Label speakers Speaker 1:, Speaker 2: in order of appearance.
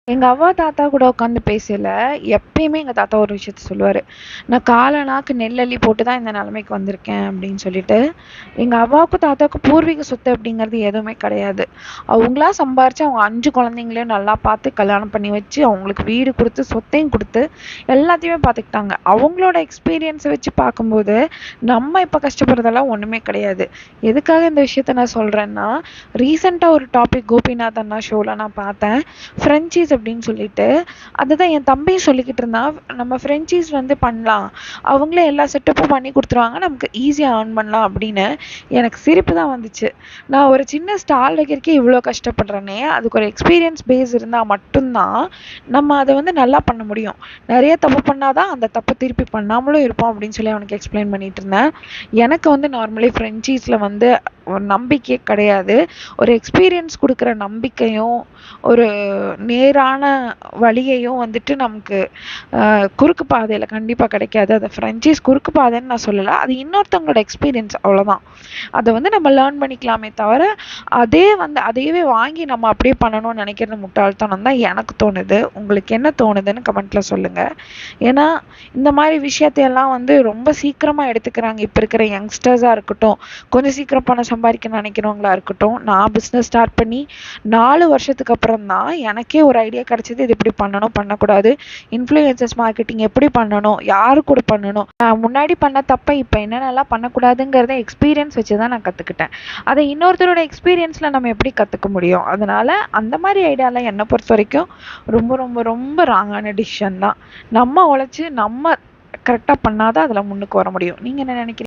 Speaker 1: எங்க அவ்வா, தாத்தா கூட உட்காந்து பேசையில, எப்பயுமே எங்க தாத்தா ஒரு விஷயத்த சொல்லுவாரு. "நான் கால நாக்கு நெல் போட்டு தான் இந்த நிலைமைக்கு வந்திருக்கேன்" அப்படின்னு சொல்லிட்டு. எங்க அவ்வாவுக்கும், தாத்தாவுக்கும் பூர்வீக சொத்து அப்படிங்கிறது எதுவுமே கிடையாது. அவங்களா சம்பாரிச்சு அவங்க 5 குழந்தைங்களையும் நல்லா பார்த்து கல்யாணம் பண்ணி வச்சு, அவங்களுக்கு வீடு குடுத்து, சொத்தையும் குடுத்து, எல்லாத்தையுமே பார்த்துக்கிட்டாங்க. அவங்களோட எக்ஸ்பீரியன்ஸ வச்சு பார்க்கும்போது, நம்ம இப்ப கஷ்டப்படுறதெல்லாம் ஒண்ணுமே கிடையாது. எதுக்காக இந்த விஷயத்த நான் சொல்றேன்னா, ரீசென்ட்டா ஒரு டாபிக் கோபிநாத் அண்ணா ஷோல நான் பார்த்தேன். ஃப்ரெஞ்சைஸ் அப்படின்னு சொல்லிட்டு, அதுதான் என் தம்பியும் சொல்லிக்கிட்டு இருந்தான். நம்ம ஃப்ரெஞ்சைஸ் வந்து பண்ணலாம். அவங்களே எல்லா செட்டப்பும் பண்ணி குடுத்துருவாங்க. நமக்கு ஈஸியா ஏர்ன் பண்ணலாம் அப்படின்னு. எனக்கு சிரிப்பு தான் வந்துச்சு. நான் ஒரு சின்ன ஸ்டால் வைக்கிறதுக்கே இவ்ளோ கஷ்டப்படுறேனே, அதுக்கு ஒரு எக்ஸ்பீரியன்ஸ் பேஸ் இருந்தா மட்டும் தான், நம்ம அத வந்து நல்லா பண்ண முடியும். நெறைய தப்பு பண்ணா தான் அந்த தப்ப திருப்பி பண்ணாமலும் இருப்போம் அப்படின்னு சொல்லி அவனுக்கு எக்ஸ்பிளைன் பண்ணிட்டு இருந்தேன். எனக்கு வந்து நார்மலி ஃப்ரெஞ்சைஸ்ல வந்து ஒரு நம்பிக்கையே கிடையாது. ஒரு எக்ஸ்பீரியன்ஸ் குடுக்குற நம்பிக்கையும், ஒரு நேரான வழியையும் வந்துட்டு நமக்கு குறுக்கு பாதையில கண்டிப்பா கிடைக்காது. அது ஃப்ரெஞ்சைஸ் குறுக்கு பாதைன்னு நான் சொல்லல. அது இன்னொருத்தவங்களோட எக்ஸ்பீரியன்ஸ் அவ்வளோதான். அத வந்து நம்ம லேர்ன் பண்ணிக்கலாமே தவிர, அதையவே வாங்கி நம்ம அப்படியே பண்ணணும்னு நினைக்கிறது முட்டாள்தனம் தான் எனக்கு தோணுது. உங்களுக்கு என்ன தோணுதுன்னு கமெண்ட்ல சொல்லுங்க. ஏன்னா, இந்த மாரி விஷயத்தையெல்லாம் வந்து ரொம்ப சீக்கிரமா எடுத்துக்கிறாங்க. இப்ப இருக்கிற யங்ஸ்டர்ஸா இருக்கட்டும், கொஞ்சம் சீக்கிரம் பணம் சம்பாதிக்க நினைக்கிறவங்களா இருக்கட்டும். நான் பிஸ்னஸ் ஸ்டார்ட் பண்ணி 4 வருஷத்துக்கு அப்புறம் தான் எனக்கே ஒரு ஐடியா கிடைச்சது. இது இப்படி பண்ணணும், பண்ணக்கூடாது. இன்ஃப்ளூயன்சர்ஸ் மார்க்கெட்டிங் எப்படி பண்ணணும், யாரு கூட பண்ணணும், நான் முன்னாடி பண்ண தப்ப இப்ப என்னென்னலாம் பண்ணக்கூடாதுங்கிறத எக்ஸ்பீரியன்ஸ் வச்சு தான் நான் கத்துக்கிட்டேன். அதை இன்னொருத்தரோட எக்ஸ்பீரியன்ஸ்ல நம்ம எப்படி கத்துக்க முடியும்? அதனால அந்த மாதிரி ஐடியாலாம் என்னை பொறுத்த வரைக்கும் ரொம்ப ரொம்ப ரொம்ப ராங்கான டிசிஷன் தான். நம்ம உழைச்சு நம்ம கரெக்டா பண்ணாதான் அதுல முன்னுக்கு வர முடியும். நீங்க என்ன நினைக்கிறீங்க?